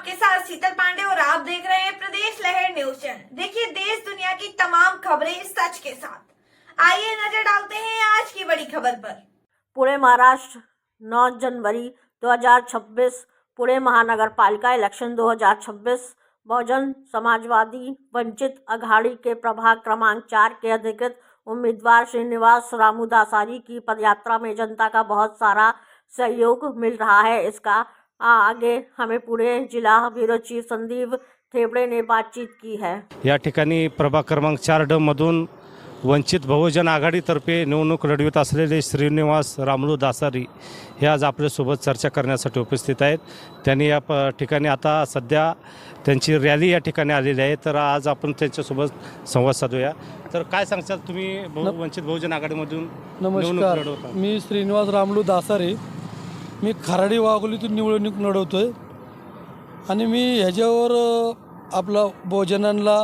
आपके साथ शीतल पांडे और आप देख रहे हैं प्रदेश लहर न्यूज चैनल। देखिए देश दुनिया की तमाम खबरें सच के साथ। आइए नजर डालते हैं आज की बड़ी खबर पर। पुणे महाराष्ट्र 9 जनवरी 2026 पुणे महानगर पालिका इलेक्शन 2026 बहुजन समाजवादी वंचित अघाड़ी के प्रभाग क्रमांक 4 के अधिकृत उम्मीदवार श्रीनिवास रामू दासारी की पदयात्रा में जनता का बहुत सारा सहयोग मिल रहा है। इसका आगे हमें पुणे जिला ब्युरो चीफ संदीप थेबडे ने बातचीत की है। या ठिकाणी प्रभाग क्रमांक 4 मधून वंचित बहुजन आघाडीतर्फे निवडणूक लढवित असलेले श्रीनिवास रामलू दासारी हे आज आपल्यासोबत चर्चा करण्यासाठी उपस्थित आहेत। त्यांनी या ठिकाणी आता सध्या त्यांची रॅली या ठिकाणी आलेली आहे, तर आज आपण त्यांच्यासोबत संवाद साधूया। तर काय सांगताल तुम्ही वंचित बहुजन आघाडीमधून नमस्कार, मी श्रीनिवास रामलू दासारे, मी खराडी वाघोलीतून निवडणूक लढवतोय आणि मी ह्याच्यावर आपला बहुजनांना